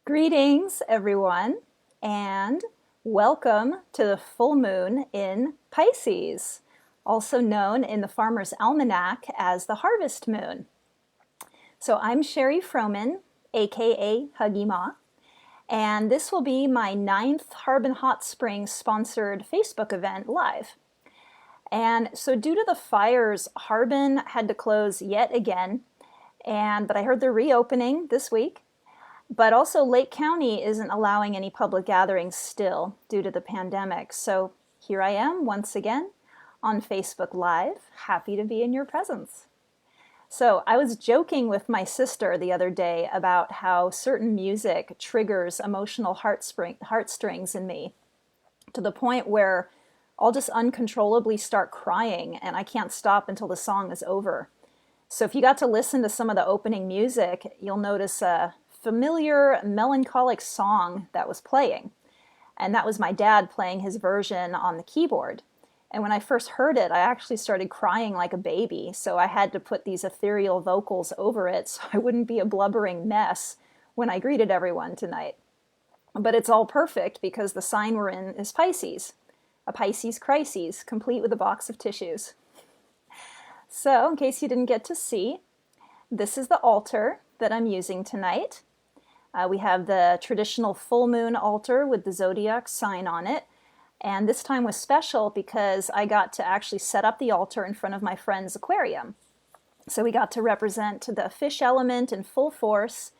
Greetings, everyone, and welcome to the full moon in Pisces, also known in the Farmer's Almanac as the harvest moon. So I'm Sherry Froman, aka Huggi-Ma, and this will be my 9th Harbin Hot Springs sponsored Facebook event live. And so due to the fires, Harbin had to close yet again, but I heard they're reopening this week. But also Lake County isn't allowing any public gatherings still due to the pandemic. So here I am once again on Facebook Live, happy to be in your presence. So I was joking with my sister the other day about how certain music triggers emotional heartstrings in me to the point where I'll just uncontrollably start crying and I can't stop until the song is over. So if you got to listen to some of the opening music, you'll notice a familiar melancholic song that was playing. And that was my dad playing his version on the keyboard. And when I first heard it, I actually started crying like a baby. So I had to put these ethereal vocals over it so I wouldn't be a blubbering mess when I greeted everyone tonight. But it's all perfect because the sign we're in is Pisces, a Pisces crises, complete with a box of tissues. So in case you didn't get to see, this is the altar that I'm using tonight. We have the traditional full moon altar with the zodiac sign on it. And this time was special because I got to actually set up the altar in front of my friend's aquarium. So we got to represent the fish element in full force,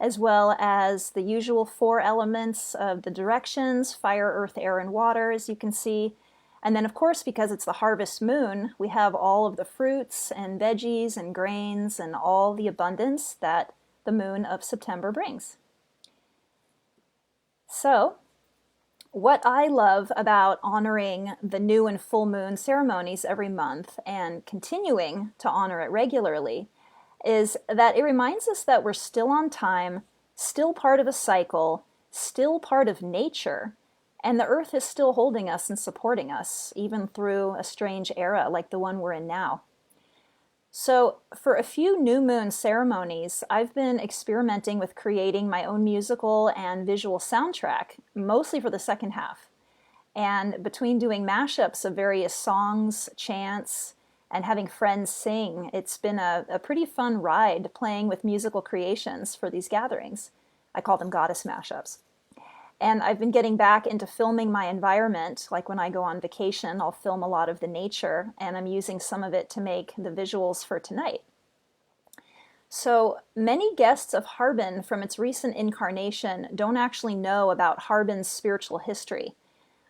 as well as the usual 4 elements of the directions, fire, earth, air, and water, as you can see. And then, of course, because it's the harvest moon, we have all of the fruits and veggies and grains and all the abundance that the moon of September brings. So, what I love about honoring the new and full moon ceremonies every month and continuing to honor it regularly is that it reminds us that we're still on time, still part of a cycle, still part of nature, and the earth is still holding us and supporting us, even through a strange era like the one we're in now. So for a few new moon ceremonies, I've been experimenting with creating my own musical and visual soundtrack, mostly for the second half. And between doing mashups of various songs, chants, and having friends sing, it's been a pretty fun ride playing with musical creations for these gatherings. I call them goddess mashups. And I've been getting back into filming my environment. Like when I go on vacation, I'll film a lot of the nature, and I'm using some of it to make the visuals for tonight. So many guests of Harbin from its recent incarnation don't actually know about Harbin's spiritual history.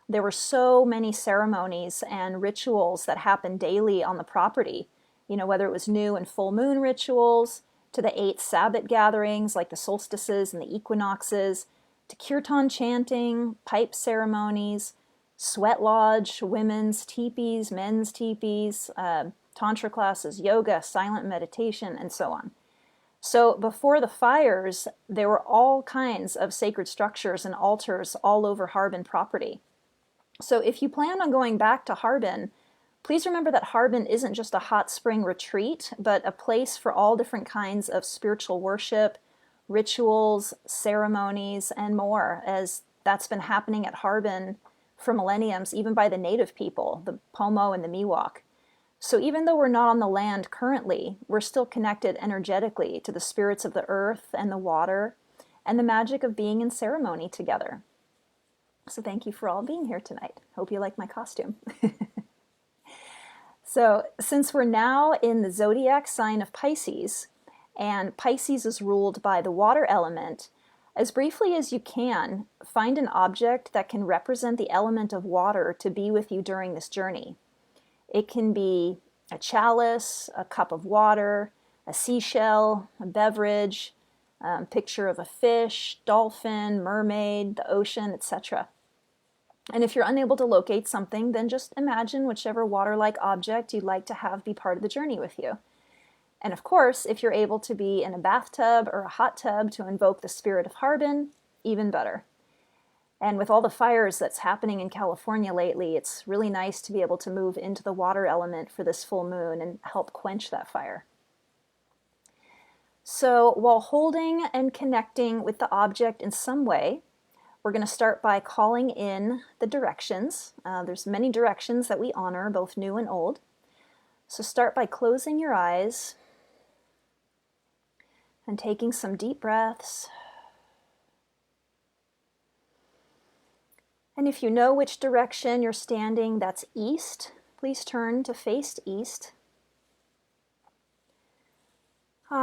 There were so many ceremonies and rituals that happened daily on the property, whether it was new and full moon rituals, to the 8 Sabbath gatherings like the solstices and the equinoxes, to kirtan chanting, pipe ceremonies, sweat lodge, women's teepees, men's teepees, tantra classes, yoga, silent meditation, and so on. So before the fires, there were all kinds of sacred structures and altars all over Harbin property. So if you plan on going back to Harbin, please remember that Harbin isn't just a hot spring retreat, but a place for all different kinds of spiritual worship, rituals, ceremonies, and more, as that's been happening at Harbin for millenniums, even by the native people, the Pomo and the Miwok. So even though we're not on the land currently, we're still connected energetically to the spirits of the earth and the water and the magic of being in ceremony together. So thank you for all being here tonight. Hope you like my costume. So since we're now in the zodiac sign of Pisces, and Pisces is ruled by the water element, as briefly as you can, find an object that can represent the element of water to be with you during this journey. It can be a chalice, a cup of water, a seashell, a beverage, picture of a fish, dolphin, mermaid, the ocean, etc. And if you're unable to locate something, then just imagine whichever water-like object you'd like to have be part of the journey with you. And of course, if you're able to be in a bathtub or a hot tub to invoke the spirit of Harbin, even better. And with all the fires that's happening in California lately, it's really nice to be able to move into the water element for this full moon and help quench that fire. So while holding and connecting with the object in some way, we're going to start by calling in the directions. There's many directions that we honor, both new and old. So start by closing your eyes and taking some deep breaths. And if you know which direction you're standing, that's east, please turn to face east. So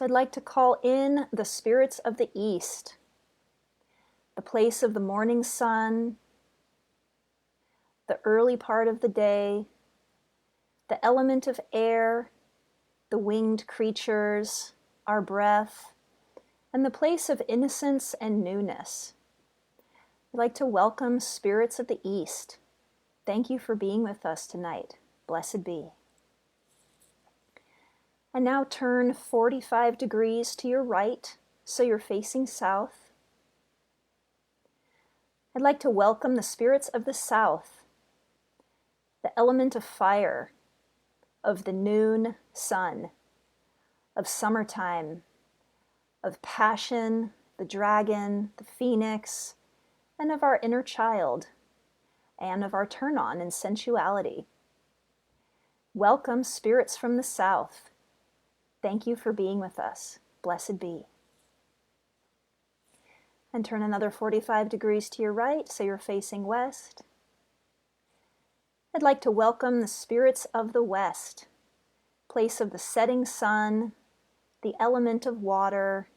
I'd like to call in the spirits of the east, the place of the morning sun, the early part of the day, the element of air, the winged creatures, our breath, and the place of innocence and newness. I'd like to welcome spirits of the east. Thank you for being with us tonight. Blessed be. And now turn 45 degrees to your right, so you're facing south. I'd like to welcome the spirits of the south, the element of fire, of the noon sun, of summertime, of passion, the dragon, the phoenix, and of our inner child, and of our turn-on and sensuality. Welcome, spirits from the south. Thank you for being with us. Blessed be. And turn another 45 degrees to your right, so you're facing west. I'd like to welcome the spirits of the west, place of the setting sun, the element of water,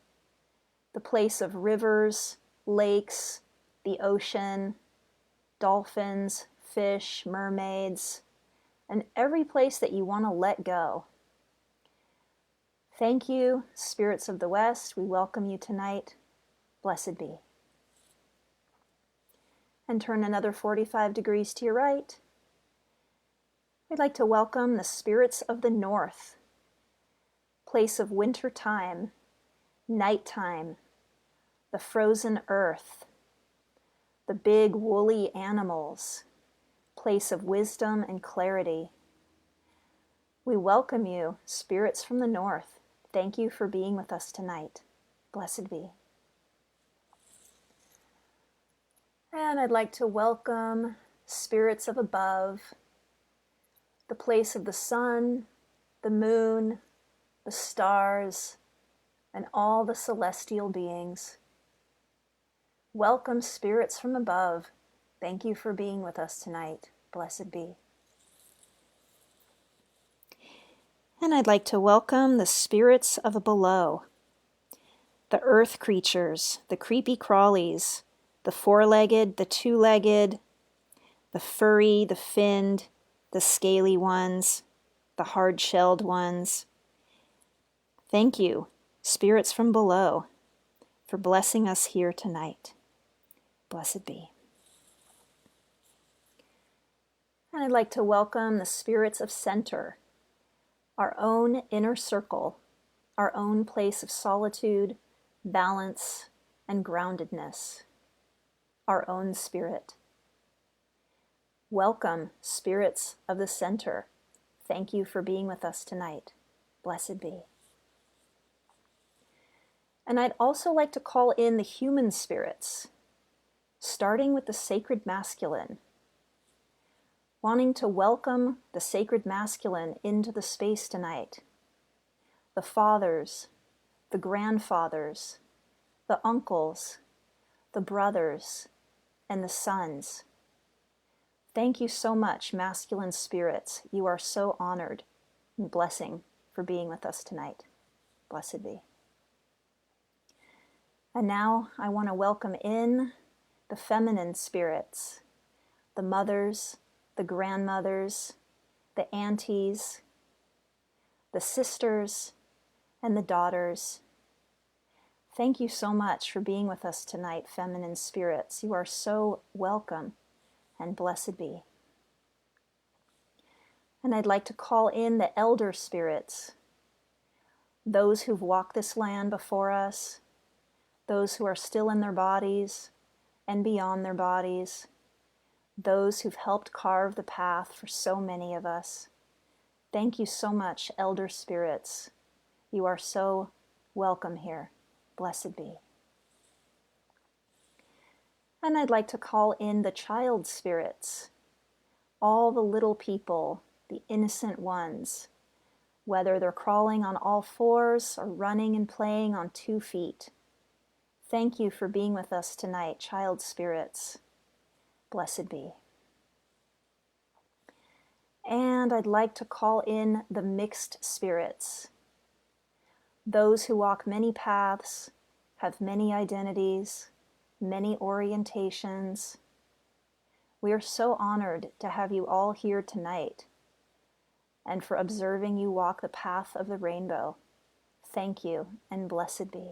the place of rivers, lakes, the ocean, dolphins, fish, mermaids, and every place that you want to let go. Thank you, spirits of the west. We welcome you tonight. Blessed be. And turn another 45 degrees to your right. We'd like to welcome the spirits of the north, place of winter time, nighttime, the frozen earth, the big woolly animals, place of wisdom and clarity. We welcome you, spirits from the north. Thank you for being with us tonight. Blessed be. And I'd like to welcome spirits of above, the place of the sun, the moon, the stars, and all the celestial beings. Welcome, spirits from above. Thank you for being with us tonight. Blessed be. And I'd like to welcome the spirits of below, the earth creatures, the creepy crawlies, the four-legged, the two-legged, the furry, the finned, the scaly ones, the hard-shelled ones. Thank you, spirits from below, for blessing us here tonight. Blessed be. And I'd like to welcome the spirits of center, our own inner circle, our own place of solitude, balance, and groundedness, our own spirit. Welcome, spirits of the center. Thank you for being with us tonight. Blessed be. And I'd also like to call in the human spirits, starting with the sacred masculine, wanting to welcome the sacred masculine into the space tonight. The fathers, the grandfathers, the uncles, the brothers, and the sons. Thank you so much, masculine spirits. You are so honored and blessing for being with us tonight. Blessed be. And now I want to welcome in the feminine spirits, the mothers, the grandmothers, the aunties, the sisters, and the daughters. Thank you so much for being with us tonight, feminine spirits. You are so welcome, and blessed be. And I'd like to call in the elder spirits, those who've walked this land before us, those who are still in their bodies and beyond their bodies, those who've helped carve the path for so many of us. Thank you so much, elder spirits. You are so welcome here. Blessed be. And I'd like to call in the child spirits, all the little people, the innocent ones, whether they're crawling on all fours or running and playing on 2 feet. Thank you for being with us tonight, child spirits. Blessed be. And I'd like to call in the mixed spirits, those who walk many paths, have many identities, many orientations. We are so honored to have you all here tonight and for observing you walk the path of the rainbow. Thank you, and blessed be.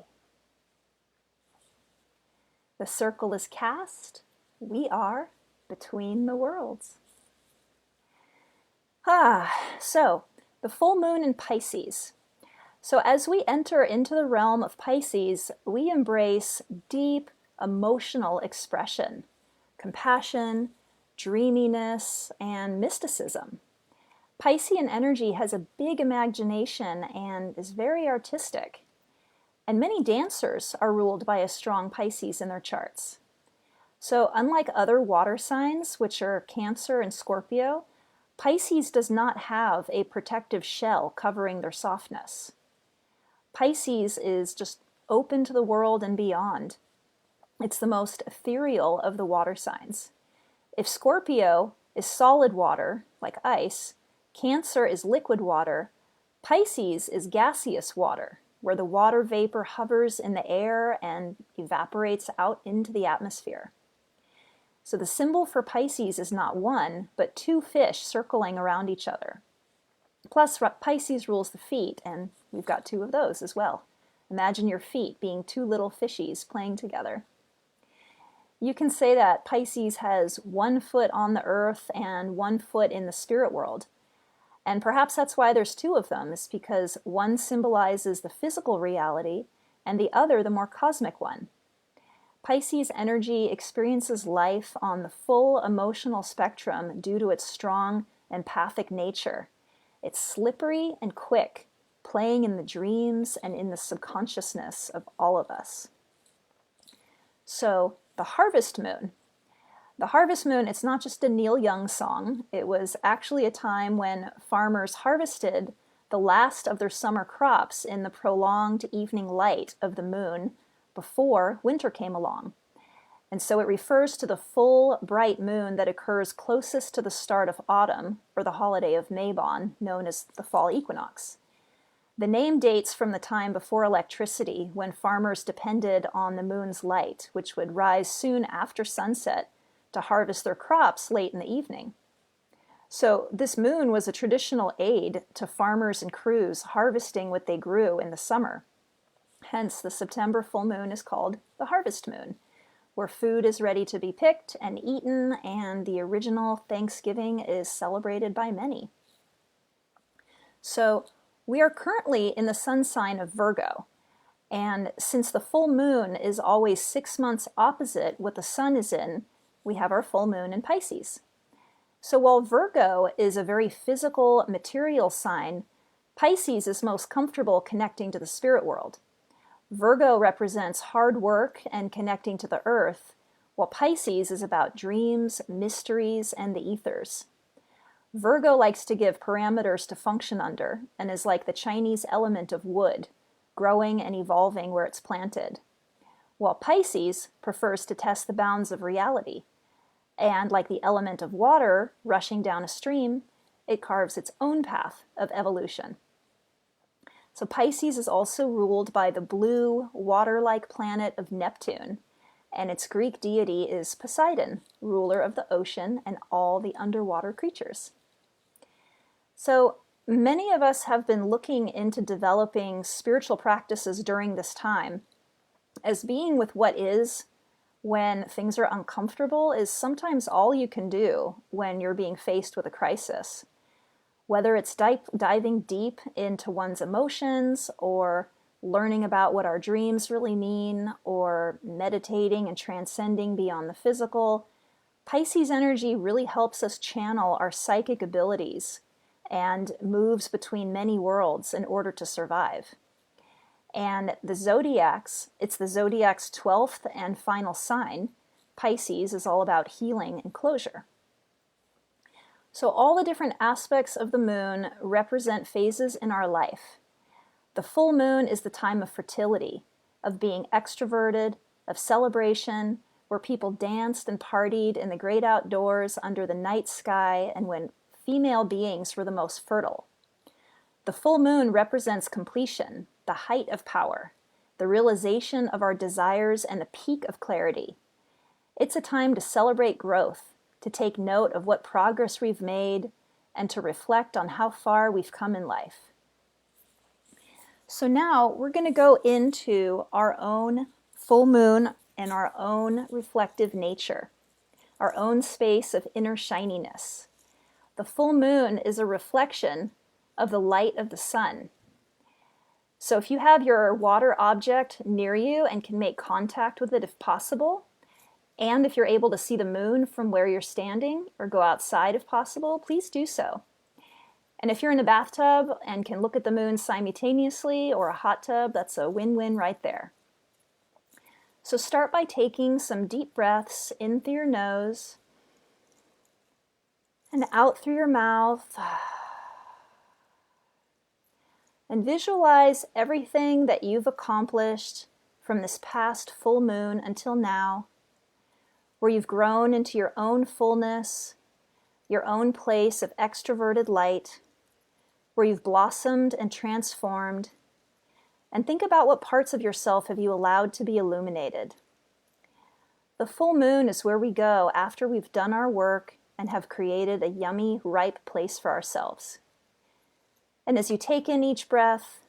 The circle is cast. We are between the worlds. So the full moon in Pisces. So as we enter into the realm of Pisces, we embrace deep emotional expression, compassion, dreaminess, and mysticism. Piscean energy has a big imagination and is very artistic. And many dancers are ruled by a strong Pisces in their charts. So unlike other water signs, which are Cancer and Scorpio, Pisces does not have a protective shell covering their softness. Pisces is just open to the world and beyond. It's the most ethereal of the water signs. If Scorpio is solid water, like ice, Cancer is liquid water, Pisces is gaseous water, where the water vapor hovers in the air and evaporates out into the atmosphere. So the symbol for Pisces is not one, but 2 fish circling around each other. Plus, Pisces rules the feet, and we've got 2 of those as well. Imagine your feet being 2 little fishies playing together. You can say that Pisces has 1 foot on the earth and 1 foot in the spirit world. And perhaps that's why there's 2 of them, is because one symbolizes the physical reality and the other the more cosmic one. Pisces energy experiences life on the full emotional spectrum due to its strong empathic nature. It's slippery and quick, playing in the dreams and in the subconsciousness of all of us. So, the harvest moon. The harvest moon, it's not just a Neil Young song. It was actually a time when farmers harvested the last of their summer crops in the prolonged evening light of the moon before winter came along. And so it refers to the full, bright moon that occurs closest to the start of autumn, or the holiday of Mabon, known as the fall equinox. The name dates from the time before electricity, when farmers depended on the moon's light, which would rise soon after sunset to harvest their crops late in the evening. So this moon was a traditional aid to farmers and crews harvesting what they grew in the summer. Hence, the September full moon is called the harvest moon, where food is ready to be picked and eaten, and the original Thanksgiving is celebrated by many. So we are currently in the sun sign of Virgo, and since the full moon is always 6 months opposite what the sun is in, we have our full moon in Pisces. So while Virgo is a very physical, material sign, Pisces is most comfortable connecting to the spirit world. Virgo represents hard work and connecting to the earth, while Pisces is about dreams, mysteries, and the ethers. Virgo likes to give parameters to function under and is like the Chinese element of wood, growing and evolving where it's planted, while Pisces prefers to test the bounds of reality. And like the element of water rushing down a stream, it carves its own path of evolution. So Pisces is also ruled by the blue, water-like planet of Neptune, and its Greek deity is Poseidon, ruler of the ocean and all the underwater creatures. So many of us have been looking into developing spiritual practices during this time, as being with what is when things are uncomfortable is sometimes all you can do when you're being faced with a crisis. Whether it's diving deep into one's emotions, or learning about what our dreams really mean, or meditating and transcending beyond the physical, Pisces energy really helps us channel our psychic abilities and moves between many worlds in order to survive. And the zodiacs, it's the zodiac's 12th and final sign. Pisces is all about healing and closure. So all the different aspects of the moon represent phases in our life. The full moon is the time of fertility, of being extroverted, of celebration, where people danced and partied in the great outdoors under the night sky and when female beings were the most fertile. The full moon represents completion, the height of power, the realization of our desires, and the peak of clarity. It's a time to celebrate growth, to take note of what progress we've made, and to reflect on how far we've come in life. So now we're going to go into our own full moon and our own reflective nature, our own space of inner shininess. The full moon is a reflection of the light of the sun. So if you have your water object near you and can make contact with it if possible, and if you're able to see the moon from where you're standing or go outside if possible, please do so. And if you're in a bathtub and can look at the moon simultaneously, or a hot tub, that's a win-win right there. So start by taking some deep breaths in through your nose and out through your mouth. And visualize everything that you've accomplished from this past full moon until now, where you've grown into your own fullness, your own place of extroverted light, where you've blossomed and transformed. And think about what parts of yourself have you allowed to be illuminated. The full moon is where we go after we've done our work and have created a yummy, ripe place for ourselves. And as you take in each breath,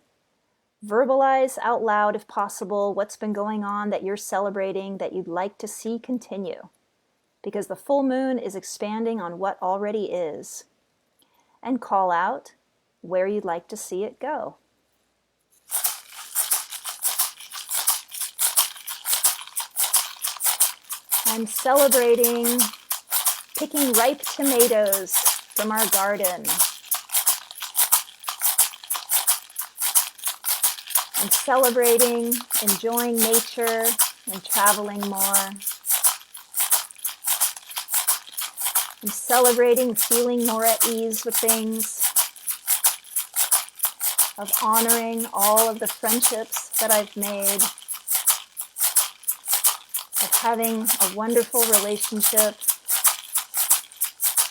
verbalize out loud, if possible, what's been going on that you're celebrating that you'd like to see continue. Because the full moon is expanding on what already is. And call out where you'd like to see it go. I'm celebrating picking ripe tomatoes from our garden. I'm celebrating enjoying nature and traveling more. I'm celebrating feeling more at ease with things, of honoring all of the friendships that I've made, of having a wonderful relationship,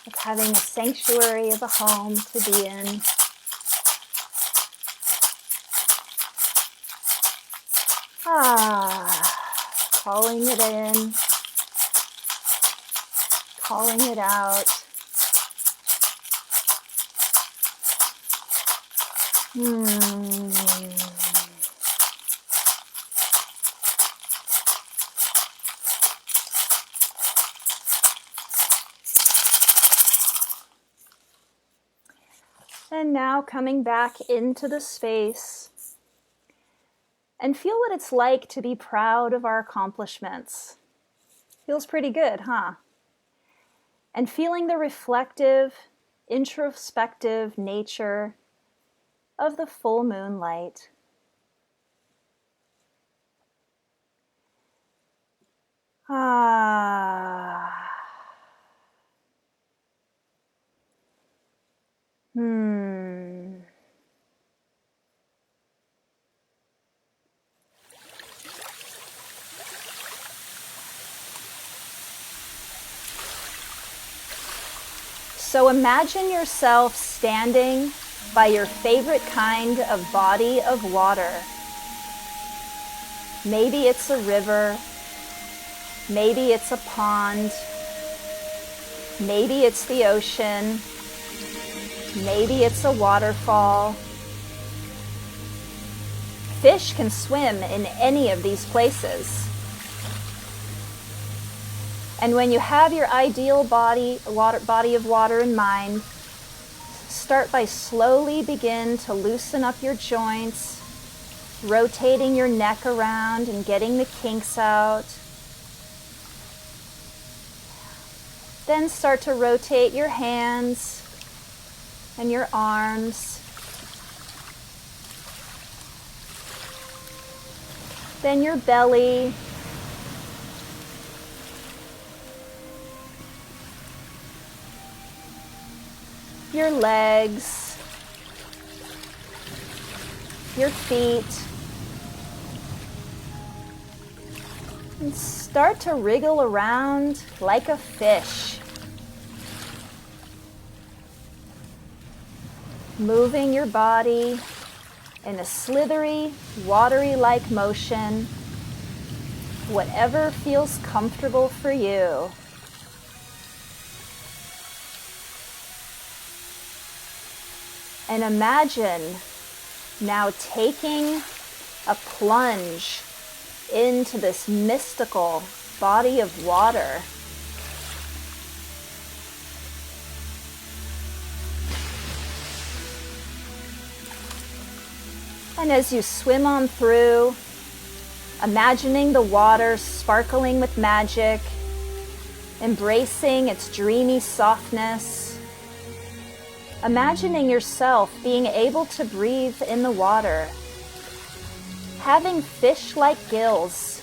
of having a sanctuary of a home to be in. Calling it in, calling it out. And now coming back into the space. And feel what it's like to be proud of our accomplishments. Feels pretty good, huh? And feeling the reflective, introspective nature of the full moon light. So imagine yourself standing by your favorite kind of body of water. Maybe it's a river, maybe it's a pond, maybe it's the ocean, maybe it's a waterfall. Fish can swim in any of these places. And when you have your ideal body of water in mind, start by slowly begin to loosen up your joints, rotating your neck around and getting the kinks out. Then start to rotate your hands and your arms. Then your belly. Your legs. Your feet. And start to wriggle around like a fish. Moving your body in a slithery, watery-like motion, whatever feels comfortable for you. And imagine now taking a plunge into this mystical body of water. And as you swim on through, imagining the water sparkling with magic, embracing its dreamy softness, imagining yourself being able to breathe in the water, having fish-like gills,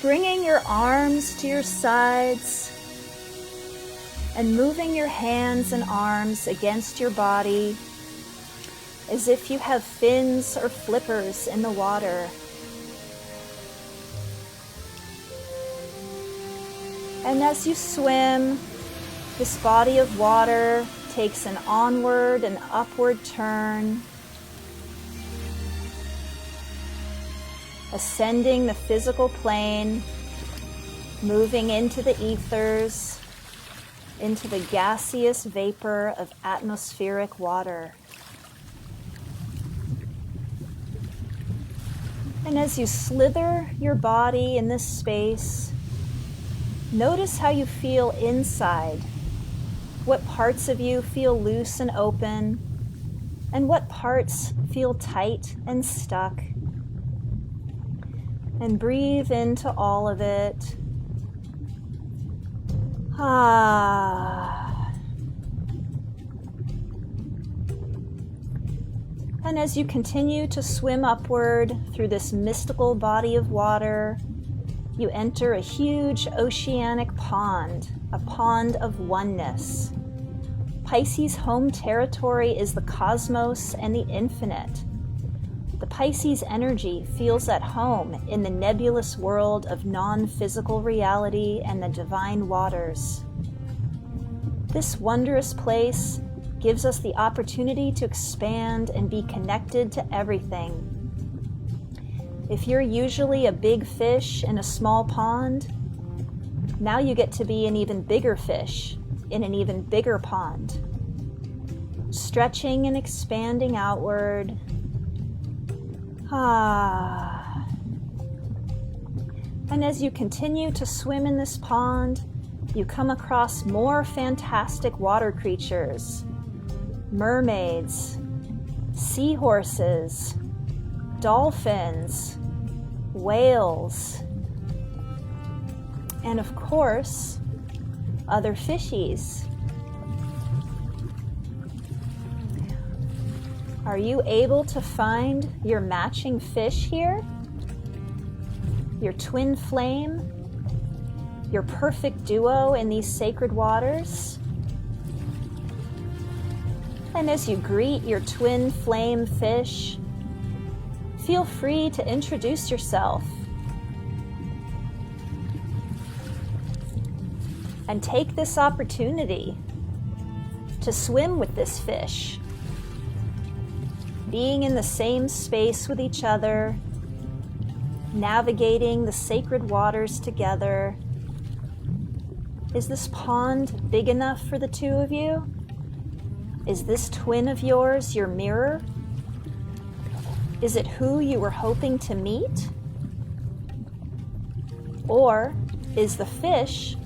bringing your arms to your sides, and moving your hands and arms against your body as if you have fins or flippers in the water. And as you swim, this body of water takes an onward and upward turn, ascending the physical plane, moving into the ethers, into the gaseous vapor of atmospheric water. And as you slither your body in this space, notice how you feel inside. What parts of you feel loose and open, and what parts feel tight and stuck. And breathe into all of it. And as you continue to swim upward through this mystical body of water, you enter a huge oceanic pond, a pond of oneness. Pisces' home territory is the cosmos and the infinite. The Pisces energy feels at home in the nebulous world of non-physical reality and the divine waters. This wondrous place gives us the opportunity to expand and be connected to everything. If you're usually a big fish in a small pond, now you get to be an even bigger fish in an even bigger pond, stretching and expanding outward. And as you continue to swim in this pond, you come across more fantastic water creatures. Mermaids, seahorses, dolphins, whales, and of course, other fishies. Are you able to find your matching fish here? Your twin flame? Your perfect duo in these sacred waters? And as you greet your twin flame fish, feel free to introduce yourself. And take this opportunity to swim with this fish, being in the same space with each other, navigating the sacred waters together. Is this pond big enough for the two of you? Is this twin of yours your mirror? Is it who you were hoping to meet? Or is the fish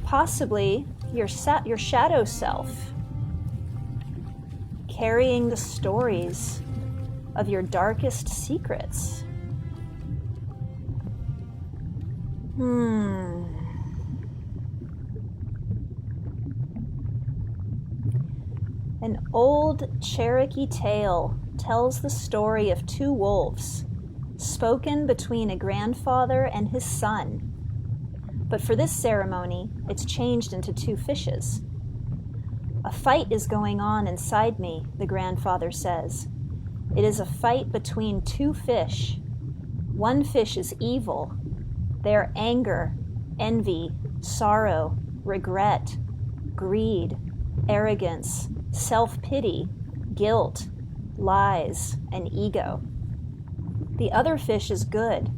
possibly your shadow self, carrying the stories of your darkest secrets? An old Cherokee tale tells the story of two wolves, spoken between a grandfather and his son. But for this ceremony, it's changed into two fishes. A fight is going on inside me, the grandfather says. It is a fight between two fish. One fish is evil. They are anger, envy, sorrow, regret, greed, arrogance, self-pity, guilt, lies, and ego. The other fish is good.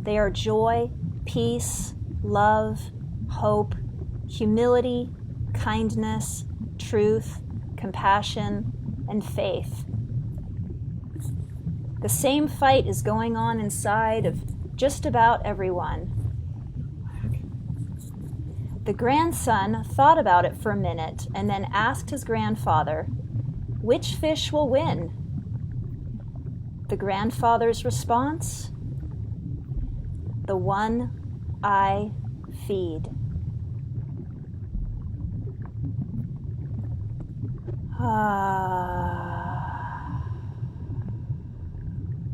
They are joy, peace, love, hope, humility, kindness, truth, compassion, and faith. The same fight is going on inside of just about everyone. The grandson thought about it for a minute and then asked his grandfather, "Which fish will win?" The grandfather's response, "The one I feed."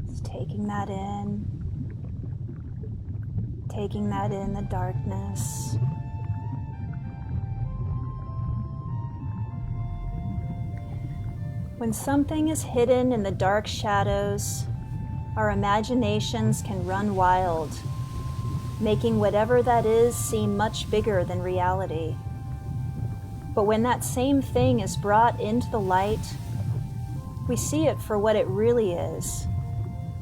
Just taking that in the darkness. When something is hidden in the dark shadows, our imaginations can run wild, making whatever that is seem much bigger than reality. But when that same thing is brought into the light, we see it for what it really is,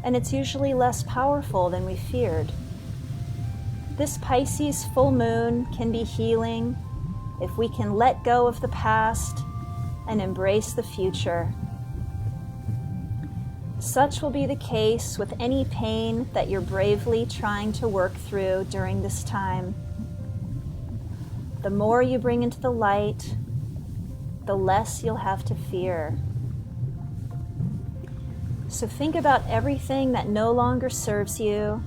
and it's usually less powerful than we feared. This Pisces full moon can be healing if we can let go of the past and embrace the future. Such will be the case with any pain that you're bravely trying to work through during this time. The more you bring into the light, the less you'll have to fear. So think about everything that no longer serves you,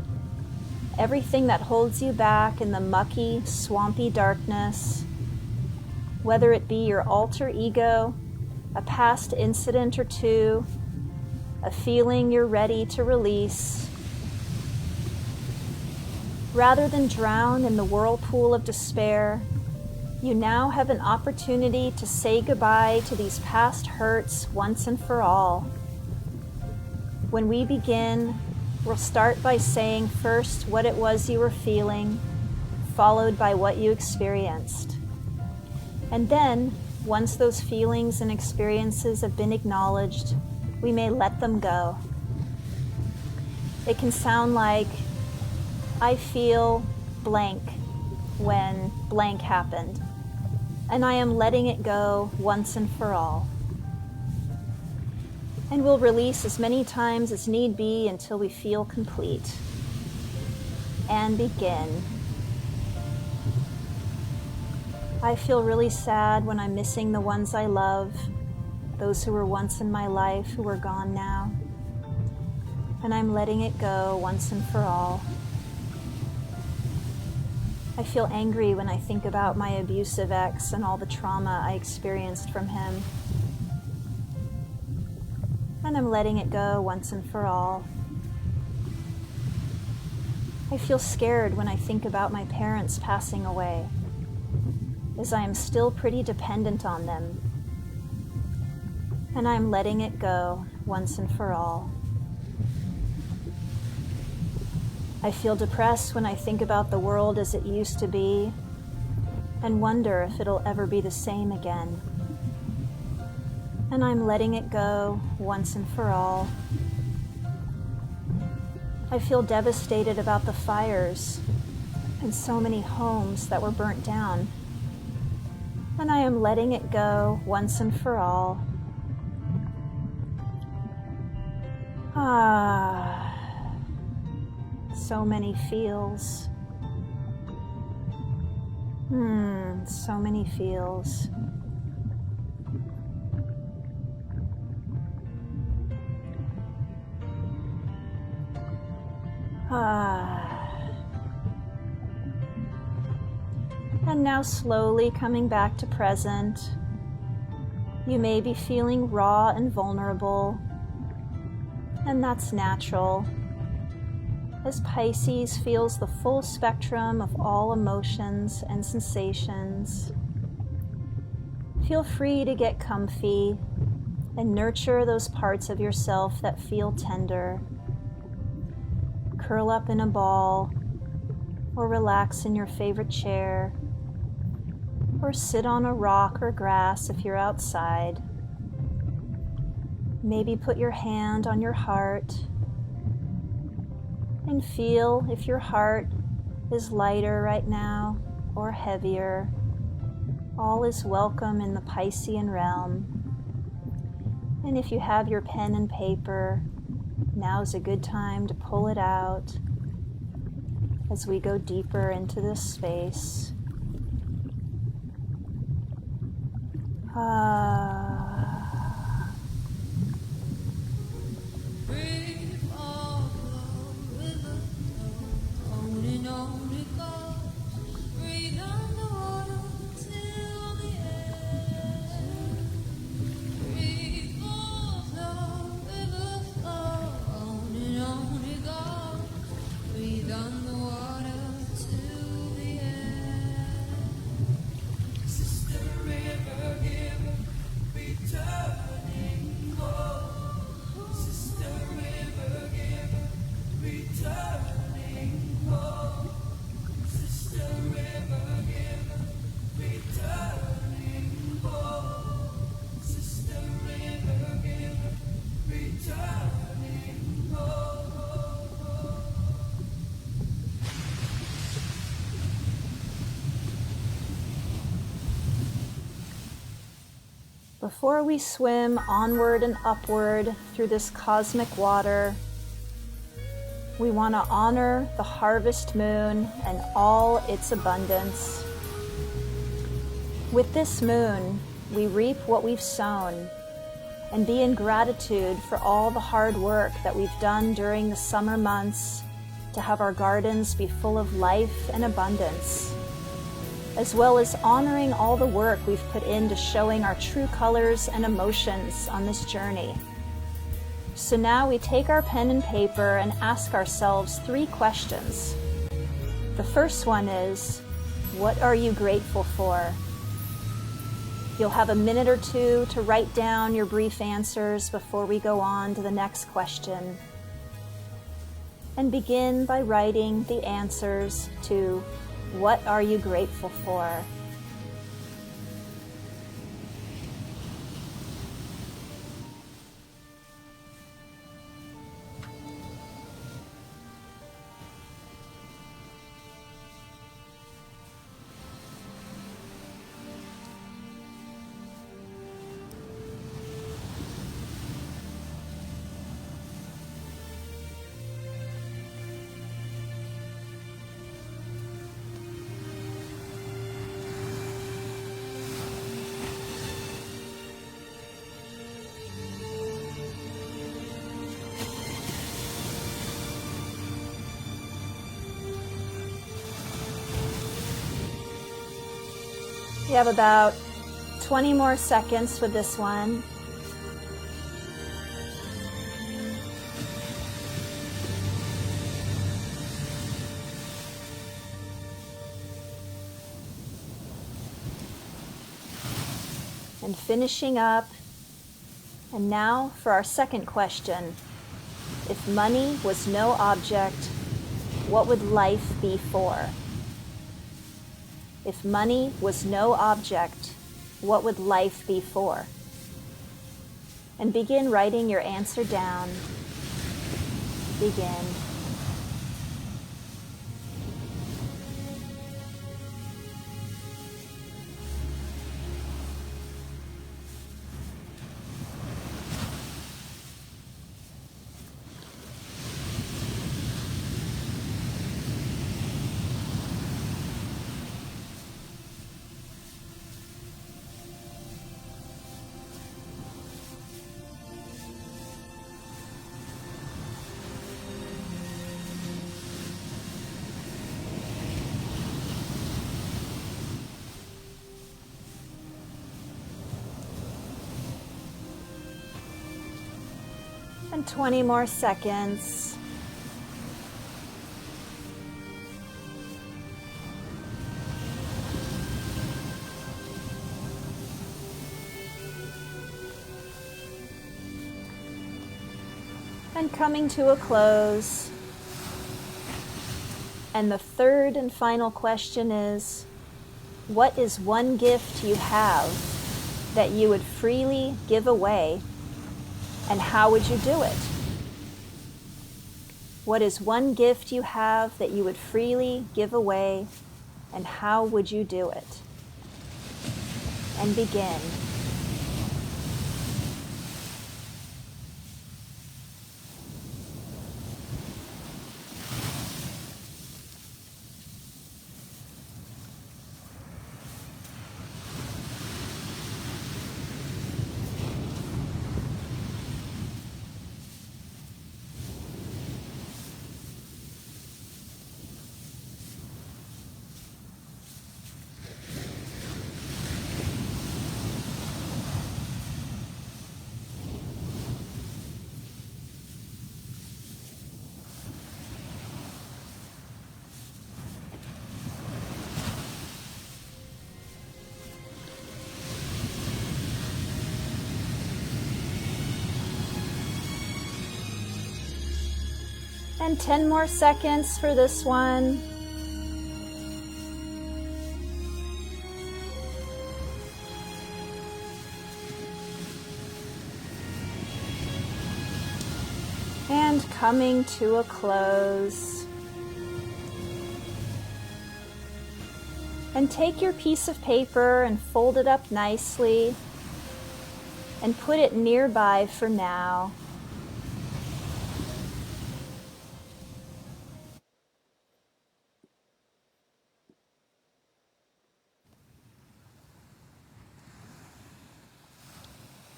everything that holds you back in the mucky, swampy darkness, whether it be your alter ego, a past incident or two, a feeling you're ready to release. Rather than drown in the whirlpool of despair, you now have an opportunity to say goodbye to these past hurts once and for all. When we begin, we'll start by saying first what it was you were feeling, followed by what you experienced. And then, once those feelings and experiences have been acknowledged, we may let them go. It can sound like, I feel blank when blank happened, and I am letting it go once and for all. And we'll release as many times as need be until we feel complete. And begin. I feel really sad when I'm missing the ones I love, those who were once in my life who are gone now. And I'm letting it go once and for all. I feel angry when I think about my abusive ex and all the trauma I experienced from him. And I'm letting it go once and for all. I feel scared when I think about my parents passing away, as I am still pretty dependent on them. And I'm letting it go once and for all. I feel depressed when I think about the world as it used to be and wonder if it'll ever be the same again. And I'm letting it go once and for all. I feel devastated about the fires and so many homes that were burnt down. And I am letting it go once and for all. Ah, so many feels. So many feels. And now slowly coming back to present. You may be feeling raw and vulnerable, and that's natural, as Pisces feels the full spectrum of all emotions and sensations. Feel free to get comfy and nurture those parts of yourself that feel tender. Curl up in a ball, or relax in your favorite chair, or sit on a rock or grass if you're outside. Maybe put your hand on your heart and feel if your heart is lighter right now or heavier. All is welcome in the Piscean realm. And if you have your pen and paper, now's a good time to pull it out as we go deeper into this space. Before we swim onward and upward through this cosmic water, we want to honor the harvest moon and all its abundance. With this moon, we reap what we've sown and be in gratitude for all the hard work that we've done during the summer months to have our gardens be full of life and abundance, as well as honoring all the work we've put into showing our true colors and emotions on this journey. So now we take our pen and paper and ask ourselves 3 questions. The first one is, what are you grateful for? You'll have a minute or 2 to write down your brief answers before we go on to the next question. And begin by writing the answers to what are you grateful for? You have about 20 more seconds with this one. And finishing up. And now for our second question. If money was no object, what would life be for? If money was no object, what would life be for? And begin writing your answer down. Begin. And 20 more seconds. And coming to a close. And the third and final question is, what is one gift you have that you would freely give away, and how would you do it? What is one gift you have that you would freely give away, and how would you do it? And begin. And 10 more seconds for this one. And coming to a close. And take your piece of paper and fold it up nicely and put it nearby for now.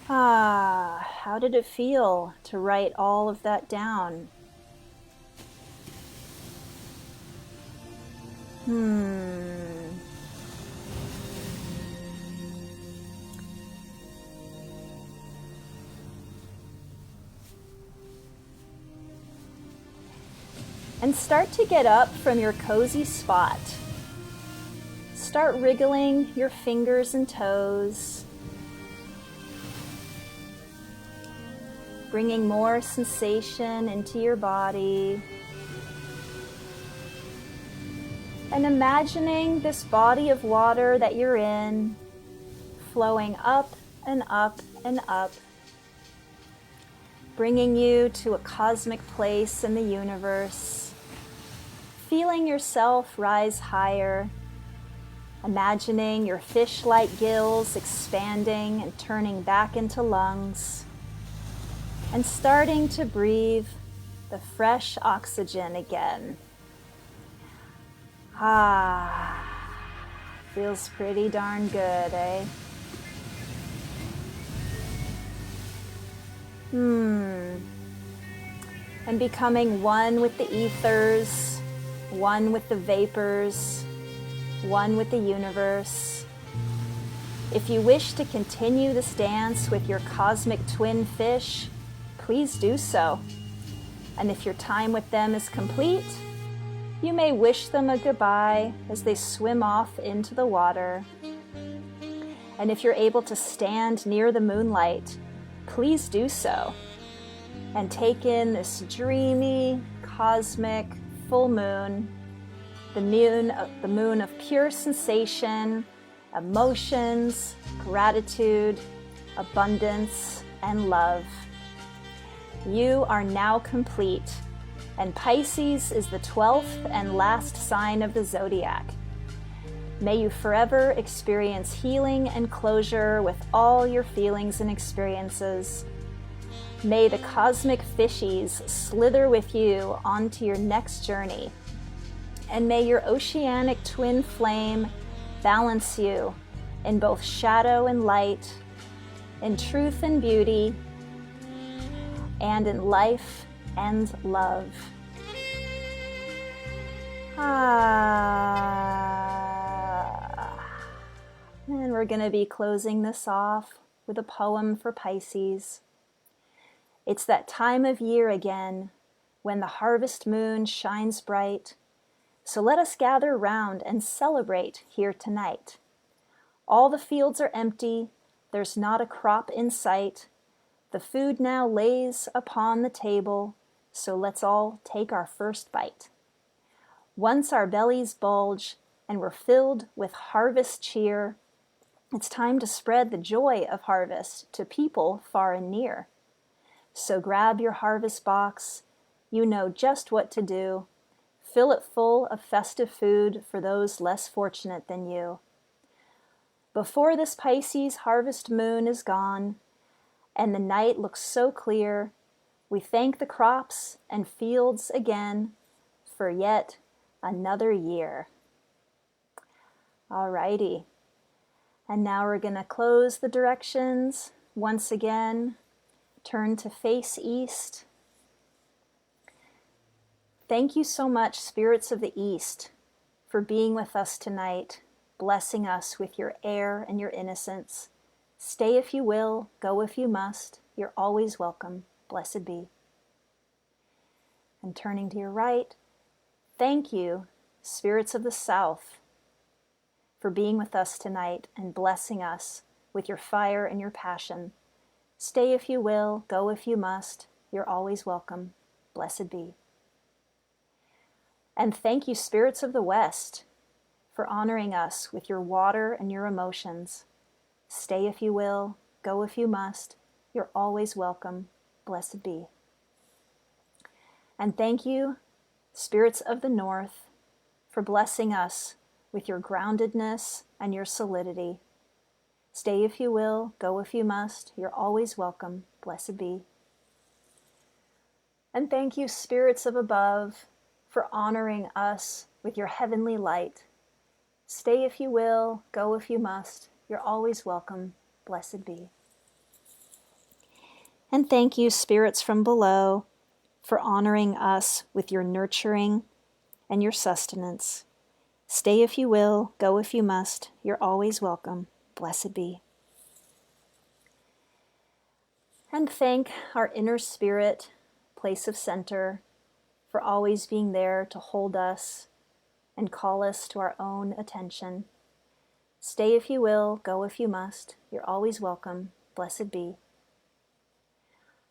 How did it feel to write all of that down? And start to get up from your cozy spot. Start wriggling your fingers and toes, bringing more sensation into your body. And imagining this body of water that you're in flowing up and up and up, bringing you to a cosmic place in the universe, feeling yourself rise higher, imagining your fish-like gills expanding and turning back into lungs, and starting to breathe the fresh oxygen again. Feels pretty darn good, eh? And becoming one with the ethers, one with the vapors, one with the universe. If you wish to continue this dance with your cosmic twin fish, please do so. And if your time with them is complete, you may wish them a goodbye as they swim off into the water. And if you're able to stand near the moonlight, please do so. And take in this dreamy, cosmic full moon, the moon of pure sensation, emotions, gratitude, abundance, and love. You are now complete, and Pisces is the 12th and last sign of the zodiac. May you forever experience healing and closure with all your feelings and experiences. May the cosmic fishies slither with you onto your next journey. And may your oceanic twin flame balance you in both shadow and light, in truth and beauty, and in life and love. And we're going to be closing this off with a poem for Pisces. It's that time of year again when the harvest moon shines bright. So let us gather round and celebrate here tonight. All the fields are empty, there's not a crop in sight. The food now lays upon the table, so let's all take our first bite. Once our bellies bulge and we're filled with harvest cheer, it's time to spread the joy of harvest to people far and near. So grab your harvest box, you know just what to do. Fill it full of festive food for those less fortunate than you. Before this Pisces harvest moon is gone, and the night looks so clear, we thank the crops and fields again for yet another year. Alrighty, and now we're going to close the directions once again. Turn to face east. Thank you so much, spirits of the East, for being with us tonight, blessing us with your air and your innocence. Stay if you will, go if you must. You're always welcome. Blessed be. And turning to your right, thank you, spirits of the South, for being with us tonight and blessing us with your fire and your passion. Stay if you will, go if you must. You're always welcome. Blessed be. And thank you, spirits of the West, for honoring us with your water and your emotions. Stay if you will, go if you must. You're always welcome. Blessed be. And thank you, spirits of the North, for blessing us with your groundedness and your solidity. Stay if you will, go if you must. You're always welcome. Blessed be. And thank you, spirits of above, for honoring us with your heavenly light. Stay if you will, go if you must. You're always welcome. Blessed be. And thank you, spirits from below, for honoring us with your nurturing and your sustenance. Stay if you will, go if you must. You're always welcome. Blessed be. And thank our inner spirit, place of center, for always being there to hold us and call us to our own attention. Stay if you will, go if you must. You're always welcome. Blessed be.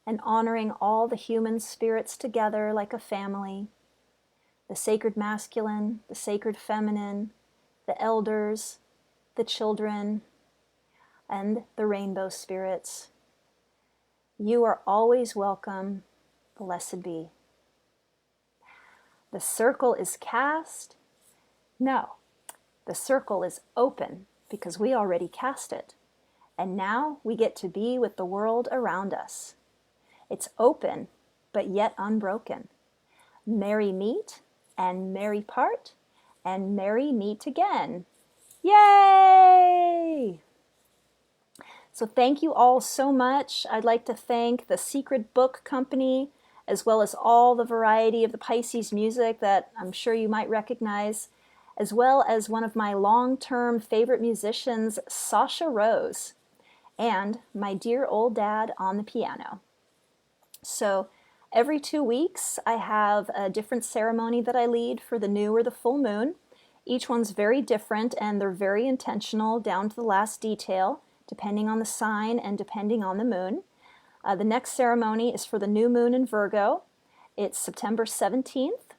And honoring all the human spirits together like a family, the sacred masculine, the sacred feminine, the elders, the children, and the rainbow spirits. You are always welcome. Blessed be. The circle is cast. No, the circle is open because we already cast it. And now we get to be with the world around us. It's open, but yet unbroken. Merry meet and merry part and merry meet again. Yay! So thank you all so much. I'd like to thank the Secret Book Company, as well as all the variety of the Pisces music that I'm sure you might recognize, as well as one of my long-term favorite musicians, Sasha Rose, and my dear old dad on the piano. So every 2 weeks, I have a different ceremony that I lead for the new or the full moon. Each one's very different, and they're very intentional down to the last detail, depending on the sign and depending on the moon. The next ceremony is for the new moon in Virgo. It's September 17th.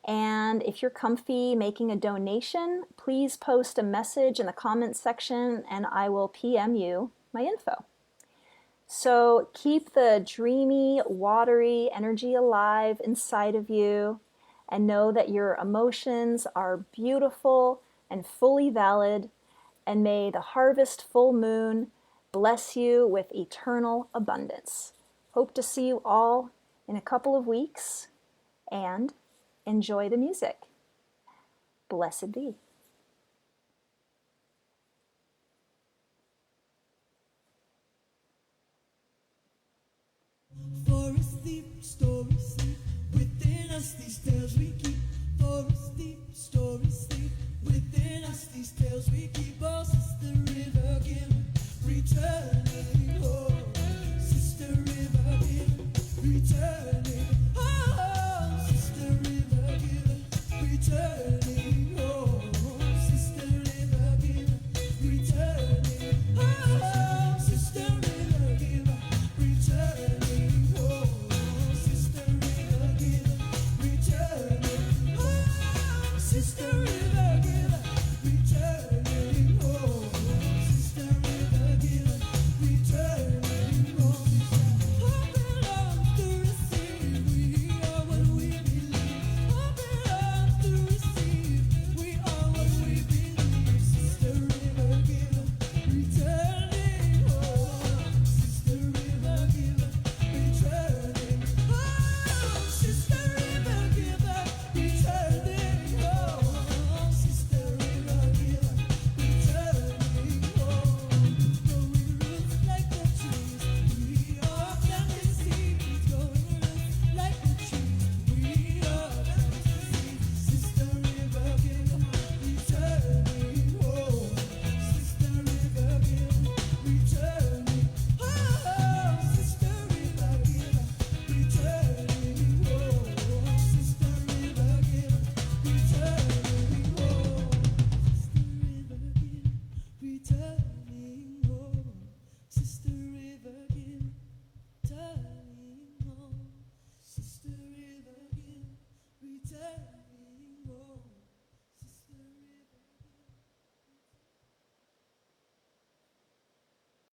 And if you're comfy making a donation, please post a message in the comments section and I will PM you my info. So keep the dreamy, watery energy alive inside of you and know that your emotions are beautiful and fully valid. And may the harvest full moon bless you with eternal abundance. Hope to see you all in a couple of weeks, and enjoy the music. Blessed be. Forest deep, story sleep, within us these tales we keep. Forest deep, story sleep, within us these tales we keep. Oh, sister river, give return.